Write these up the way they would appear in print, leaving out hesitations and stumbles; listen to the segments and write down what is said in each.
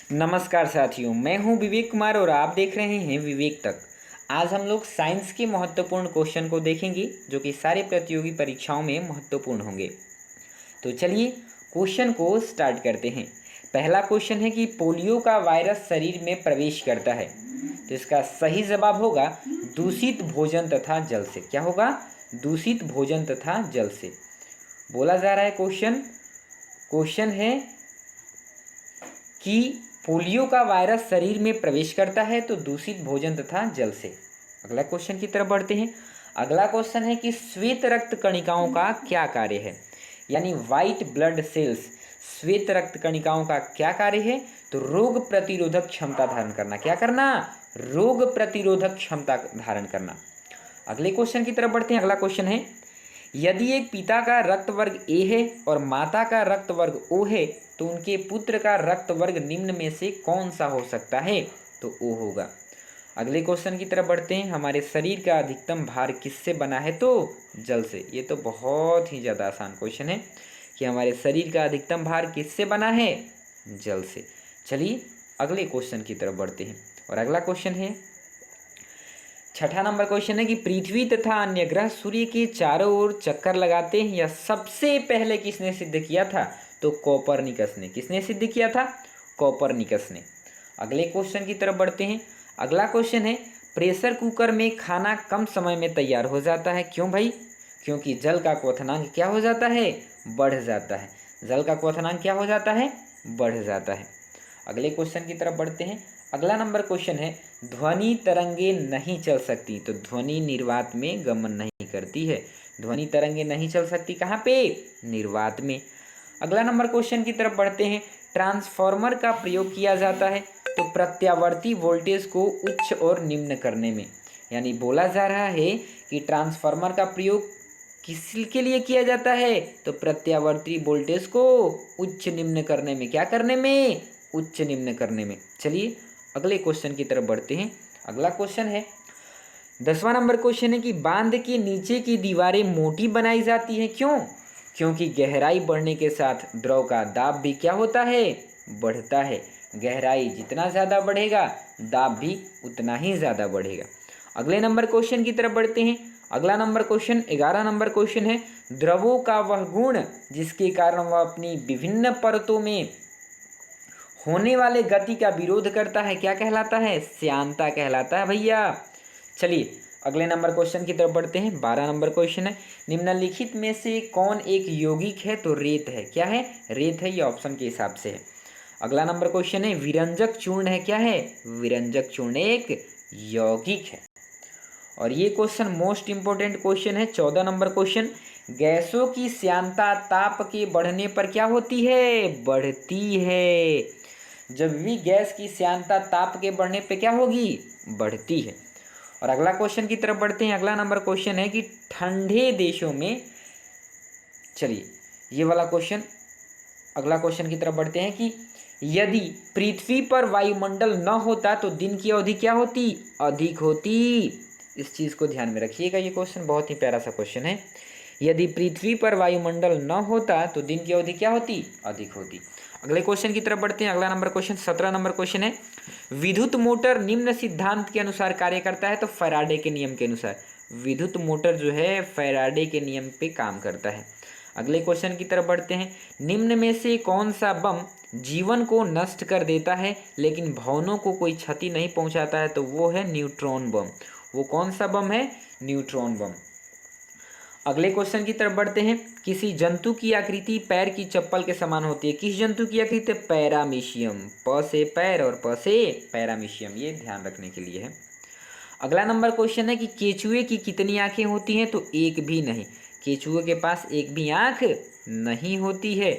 नमस्कार साथियों, मैं हूं विवेक कुमार और आप देख रहे हैं विवेक तक। आज हम लोग साइंस के महत्वपूर्ण क्वेश्चन को देखेंगे जो कि सारे प्रतियोगी परीक्षाओं में महत्वपूर्ण होंगे। तो चलिए क्वेश्चन को स्टार्ट करते हैं। पहला क्वेश्चन है कि पोलियो का वायरस शरीर में प्रवेश करता है, तो इसका सही जवाब होगा दूषित भोजन तथा जल से। क्या होगा? दूषित भोजन तथा जल से। बोला जा रहा है क्वेश्चन है कि पोलियो का वायरस शरीर में प्रवेश करता है तो दूषित भोजन तथा जल से। अगला क्वेश्चन की तरफ बढ़ते हैं। अगला क्वेश्चन है कि श्वेत रक्त कणिकाओं का क्या कार्य है, यानी वाइट ब्लड सेल्स। श्वेत रक्त कणिकाओं का क्या कार्य है? तो रोग प्रतिरोधक क्षमता धारण करना। क्या करना? रोग प्रतिरोधक क्षमता धारण करना। अगले क्वेश्चन की तरफ बढ़ते हैं। अगला क्वेश्चन है, यदि एक पिता का रक्त वर्ग ए है और माता का रक्त वर्ग ओ है तो उनके पुत्र का रक्त वर्ग निम्न में से कौन सा हो सकता है? तो ओ होगा। अगले क्वेश्चन की तरफ बढ़ते हैं। हमारे शरीर का अधिकतम भार किससे बना है? तो जल से। ये तो बहुत ही ज़्यादा आसान क्वेश्चन है कि हमारे शरीर का अधिकतम भार किससे बना है? जल से। चलिए अगले क्वेश्चन की तरफ बढ़ते हैं और अगला क्वेश्चन है, छठा नंबर क्वेश्चन है कि पृथ्वी तथा अन्य ग्रह सूर्य के चारों ओर चक्कर लगाते हैं, यह सबसे पहले किसने सिद्ध किया था? तो कोपरनिकस ने। किसने सिद्ध किया था? कोपरनिकस ने। अगले क्वेश्चन की तरफ बढ़ते हैं। अगला क्वेश्चन है, प्रेशर कुकर में खाना कम समय में तैयार हो जाता है। क्यों भाई? क्योंकि जल का क्वथनांक क्या हो जाता है? बढ़ जाता है। जल का क्वथनांक क्या हो जाता है? बढ़ जाता है। अगले क्वेश्चन की तरफ बढ़ते हैं। अगला नंबर क्वेश्चन है, ध्वनि तरंगे नहीं चल सकती, तो ध्वनि निर्वात में गमन नहीं करती है। ध्वनि तरंगे नहीं चल सकती कहाँ पे? निर्वात में। अगला नंबर क्वेश्चन की तरफ बढ़ते हैं। ट्रांसफार्मर का प्रयोग किया जाता है तो प्रत्यावर्ती वोल्टेज को उच्च और निम्न करने में। यानी बोला जा रहा है कि ट्रांसफार्मर का प्रयोग किसके लिए किया जाता है? तो प्रत्यावर्ती वोल्टेज को उच्च निम्न करने में। क्या करने में? उच्च निम्न करने में। चलिए अगले क्वेश्चन की तरफ बढ़ते हैं। अगला क्वेश्चन है, 10वां नंबर क्वेश्चन है कि बांध के नीचे की दीवारें मोटी बनाई जाती हैं। क्यों? क्योंकि गहराई बढ़ने के साथ द्रव का दाब भी क्या होता है? बढ़ता है। गहराई जितना ज़्यादा बढ़ेगा दाब भी उतना ही ज़्यादा बढ़ेगा। अगले नंबर क्वेश्चन की तरफ बढ़ते हैं। अगला नंबर क्वेश्चन 11 नंबर क्वेश्चन है, द्रवों का वह गुण जिसके कारण वह अपनी विभिन्न परतों में होने वाले गति का विरोध करता है, क्या कहलाता है? श्यानता कहलाता है भैया। चलिए अगले नंबर क्वेश्चन की तरफ बढ़ते हैं। 12 नंबर क्वेश्चन है, निम्नलिखित में से कौन एक यौगिक है? तो रेत है। क्या है? रेत है। ये ऑप्शन के हिसाब से है। अगला नंबर क्वेश्चन है, विरंजक चूर्ण है। क्या है? विरंजक चूर्ण एक यौगिक है। और ये क्वेश्चन मोस्ट इंपोर्टेंट क्वेश्चन है। 14 नंबर क्वेश्चन, गैसों की श्यानता ताप के बढ़ने पर क्या होती है? बढ़ती है। जब भी गैस की श्यानता ताप के बढ़ने पे क्या होगी? बढ़ती है। और अगला क्वेश्चन की तरफ बढ़ते हैं। अगला नंबर क्वेश्चन है कि ठंडे देशों में, चलिए ये वाला क्वेश्चन, अगला क्वेश्चन की तरफ बढ़ते हैं कि यदि पृथ्वी पर वायुमंडल न होता तो दिन की अवधि क्या होती? अधिक होती। इस चीज़ को ध्यान में रखिएगा। ये क्वेश्चन बहुत ही प्यारा सा क्वेश्चन है। यदि पृथ्वी पर वायुमंडल न होता तो दिन की अवधि क्या होती? अधिक होती। अगले क्वेश्चन की तरफ बढ़ते हैं। अगला नंबर क्वेश्चन 17 नंबर क्वेश्चन है, विद्युत मोटर निम्न सिद्धांत के अनुसार कार्य करता है। तो फैराडे के नियम के अनुसार। विद्युत मोटर जो है फैराडे के नियम पे काम करता है। अगले क्वेश्चन की तरफ बढ़ते हैं, निम्न में से कौन सा बम जीवन को नष्ट कर देता है लेकिन भवनों को कोई क्षति नहीं पहुंचाता है? तो वो है न्यूट्रॉन बम। वो कौन सा बम है? न्यूट्रॉन बम। अगले क्वेश्चन की तरफ बढ़ते हैं, किसी जंतु की आकृति पैर की चप्पल के समान होती है। किस जंतु की आकृति? पैरामीशियम। प से पैर और प से पैरामीशियम। ये ध्यान रखने के लिए है। अगला नंबर क्वेश्चन है कि केचुए की कितनी आंखें होती हैं? तो एक भी नहीं। केचुए के पास एक भी आंख नहीं होती है।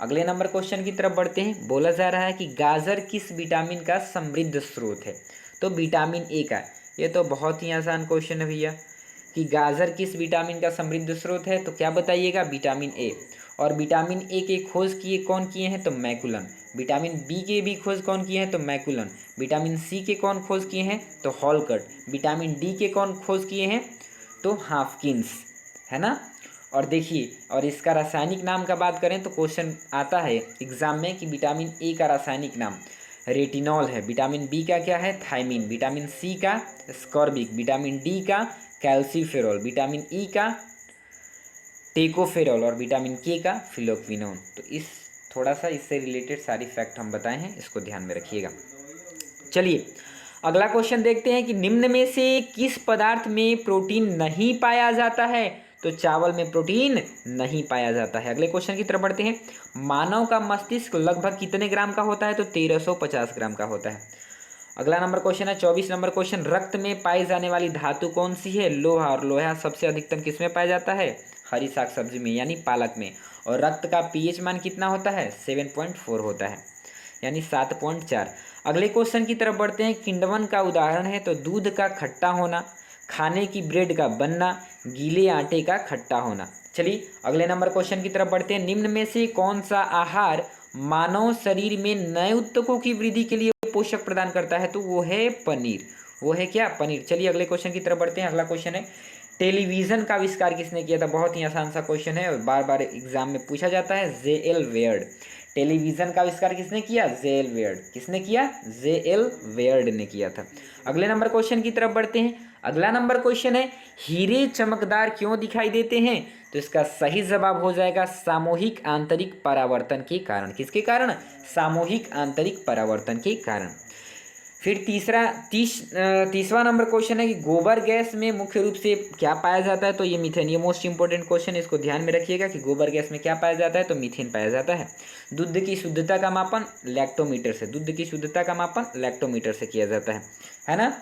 अगले नंबर क्वेश्चन की तरफ बढ़ते हैं। बोला जा रहा है कि गाजर किस विटामिन का समृद्ध स्रोत है? तो विटामिन ए का। ये तो बहुत ही आसान क्वेश्चन है भैया कि गाजर किस विटामिन का समृद्ध स्रोत है? तो क्या बताइएगा? Vitamin A. और विटामिन ए के खोज कौन किए हैं? तो मैकुलन। विटामिन बी के भी खोज कौन किए हैं? तो मैकुलन। विटामिन सी के कौन खोज किए हैं? तो हॉलकट। विटामिन डी के कौन खोज किए हैं? तो हाफकिंस, है ना। और देखिए, और इसका रासायनिक नाम का बात करें तो क्वेश्चन आता है एग्जाम में कि विटामिन ए का रासायनिक नाम। रेटिनॉल है, विटामिन बी का क्या है थायमिन, विटामिन सी का स्कॉर्बिक, विटामिन डी का कैल्सीफेरॉल, विटामिन ई का टेकोफेरॉल और विटामिन के का फिलोक्विनोन। तो इस थोड़ा सा इससे रिलेटेड सारी फैक्ट हम बताए हैं, इसको ध्यान में रखिएगा। चलिए अगला क्वेश्चन देखते हैं कि निम्न में से किस पदार्थ में प्रोटीन नहीं पाया जाता है। तो चावल में प्रोटीन नहीं पाया जाता है। अगले क्वेश्चन की तरफ बढ़ते हैं। मानव का मस्तिष्क लगभग कितने ग्राम का होता है। तो 1350 ग्राम का होता है। अगला नंबर क्वेश्चन है 24 नंबर क्वेश्चन, रक्त में पाई जाने वाली धातु कौन सी है। लोहा, और लोहा सबसे अधिकतम किसमें पाया जाता है, हरी साग सब्जी में यानी पालक में। और रक्त का पीएच मान कितना होता है 7.4 होता है यानी 7.4। अगले क्वेश्चन की तरफ बढ़ते हैं। किण्वन का उदाहरण है तो दूध का खट्टा होना, खाने की ब्रेड का बनना, गीले आटे का खट्टा होना। चलिए अगले नंबर क्वेश्चन की तरफ बढ़ते हैं। निम्न में से कौन सा आहार मानव शरीर में नए ऊतकों की वृद्धि के लिए पोषक प्रदान करता है। तो वो है पनीर, वो है क्या पनीर। चलिए अगले क्वेश्चन की तरफ बढ़ते हैं। अगला क्वेश्चन है टेलीविजन का आविष्कार किसने किया था। बहुत ही आसान सा क्वेश्चन है और बार बार एग्जाम में पूछा जाता है। जे.एल. वेयर्ड। टेलीविजन का आविष्कार किसने किया, जे.एल. वेयर्ड। किसने किया, जे.एल. वेयर्ड ने किया था। अगले नंबर क्वेश्चन की तरफ बढ़ते हैं। अगला नंबर क्वेश्चन है हीरे चमकदार क्यों दिखाई देते हैं। तो इसका सही जवाब हो जाएगा सामूहिक आंतरिक परावर्तन के कारण। किसके कारण, सामूहिक आंतरिक परावर्तन के कारण। फिर तीसवा नंबर क्वेश्चन है कि गोबर गैस में मुख्य रूप से क्या पाया जाता है। तो ये मीथेन, ये मोस्ट इंपॉर्टेंट क्वेश्चन, इसको ध्यान में रखिएगा कि गोबर गैस में क्या पाया जाता है। तो मीथेन पाया जाता है। दूध की शुद्धता का मापन लैक्टोमीटर से, दूध की शुद्धता का मापन लैक्टोमीटर से किया जाता है ना।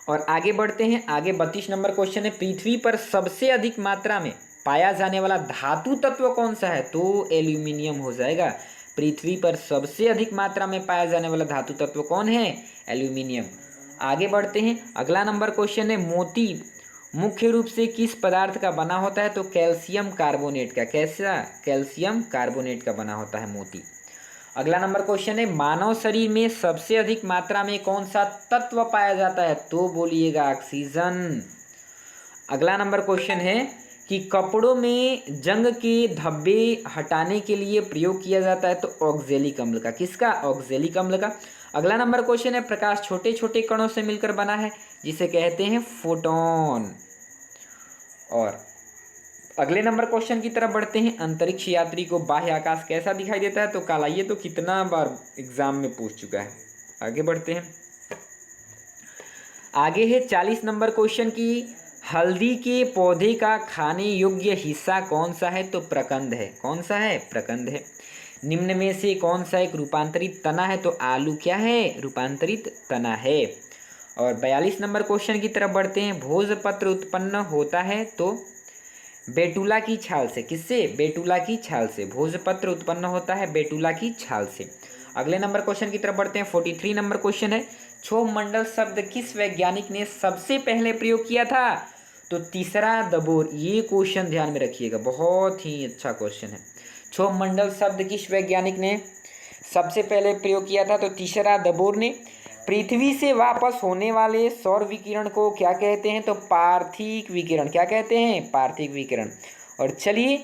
और आगे बढ़ते हैं। आगे 32 नंबर क्वेश्चन है पृथ्वी पर सबसे अधिक मात्रा में पाया जाने वाला धातु तत्व कौन सा है। तो एल्यूमिनियम हो जाएगा। पृथ्वी पर सबसे अधिक मात्रा में पाया जाने वाला धातु तत्व कौन है, एल्यूमिनियम। आगे बढ़ते हैं। अगला नंबर क्वेश्चन है मोती मुख्य रूप से किस पदार्थ का बना होता है। तो कैल्शियम कार्बोनेट का। कैसा, कैल्शियम कार्बोनेट का बना होता है मोती। अगला नंबर क्वेश्चन है मानव शरीर में सबसे अधिक मात्रा में कौन सा तत्व पाया जाता है। तो बोलिएगा ऑक्सीजन। अगला नंबर क्वेश्चन है कि कपड़ों में जंग के धब्बे हटाने के लिए प्रयोग किया जाता है। तो ऑक्जेलिक अम्ल का। किसका, ऑक्जेलिक अम्ल का। अगला नंबर क्वेश्चन है प्रकाश छोटे छोटे कणों से मिलकर बना है जिसे कहते हैं फोटोन। और अगले नंबर क्वेश्चन की तरफ बढ़ते हैं। अंतरिक्ष यात्री को बाह्य आकाश कैसा दिखाई देता है। तो काला। ये तो कितना बार एग्जाम में पूछ चुका है। आगे बढ़ते हैं। आगे है 40 नंबर क्वेश्चन की हल्दी के पौधे का खाने योग्य हिस्सा कौन सा है। तो प्रकंद है। कौन सा है, प्रकंद है। निम्न में से कौन सा एक रूपांतरित तना है। तो आलू क्या है, रूपांतरित तना है। और 42 नंबर क्वेश्चन की तरफ बढ़ते हैं। भोजपत्र उत्पन्न होता है तो बेटुला की छाल से। किससे, बेटुला की छाल से। भोजपत्र उत्पन्न होता है बेटुला की छाल से। अगले नंबर क्वेश्चन की तरफ बढ़ते हैं। 43 नंबर क्वेश्चन है क्षोभ मंडल शब्द किस वैज्ञानिक ने सबसे पहले प्रयोग किया था। तो तीसरा दबोर। ये क्वेश्चन ध्यान में रखिएगा, बहुत ही अच्छा क्वेश्चन है। क्षोभ मंडल शब्द किस वैज्ञानिक ने सबसे पहले प्रयोग किया था। तो तीसरा दबोर ने। पृथ्वी से वापस होने वाले सौर विकिरण को क्या कहते हैं। तो पार्थिक विकिरण। क्या कहते हैं, पार्थिक विकिरण। और चलिए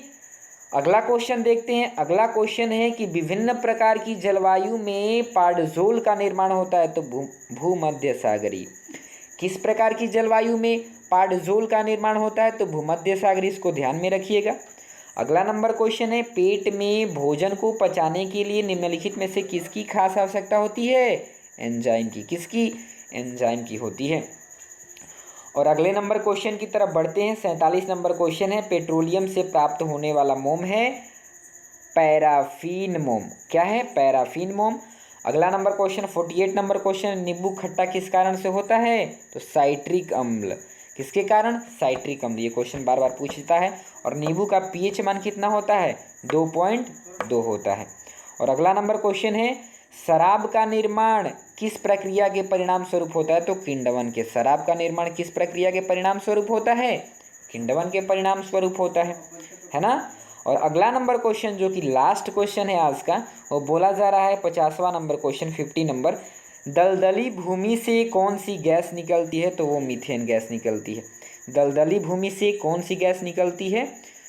अगला क्वेश्चन देखते हैं। अगला क्वेश्चन है कि विभिन्न प्रकार की जलवायु में पार्डजोल का निर्माण होता है। तो भूमध्य सागरीय। किस प्रकार की जलवायु में पार्डजोल का निर्माण होता है। तो भूमध्य सागरीय। इसको ध्यान में रखिएगा। अगला नंबर क्वेश्चन है पेट में भोजन को पचाने के लिए निम्नलिखित में से किसकी खास आवश्यकता होती है। एंजाइम की। किसकी, एंजाइम की होती है। और अगले नंबर क्वेश्चन की तरफ बढ़ते हैं। 47 नंबर क्वेश्चन है पेट्रोलियम से प्राप्त होने वाला मोम है पैराफिन मोम। क्या है, पैराफिन मोम। अगला नंबर क्वेश्चन 48 नंबर क्वेश्चन नींबू खट्टा किस कारण से होता है। तो साइट्रिक अम्ल। किसके कारण, साइट्रिक अम्ल। ये क्वेश्चन बार बार पूछता है। और नींबू का पीएच मान कितना होता है 2.2 होता है। और अगला नंबर क्वेश्चन है शराब का निर्माण किस प्रक्रिया के परिणाम स्वरूप होता है। तो किण्वन के। शराब का निर्माण किस प्रक्रिया के परिणाम स्वरूप होता है, किण्वन के परिणाम स्वरूप होता है ना। और अगला नंबर क्वेश्चन जो कि लास्ट क्वेश्चन है आज का, वो बोला जा रहा है 50वां नंबर क्वेश्चन 50 नंबर, दलदली भूमि से कौन सी गैस निकलती है। तो वो मीथेन गैस निकलती है। दलदली भूमि से कौन सी गैस निकलती है।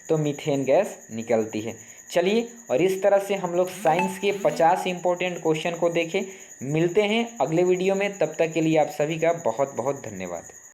तो मीथेन गैस निकलती है। चलिए, और इस तरह से हम लोग साइंस के 50 इंपॉर्टेंट क्वेश्चन को देखें। मिलते हैं अगले वीडियो में, तब तक के लिए आप सभी का बहुत बहुत धन्यवाद।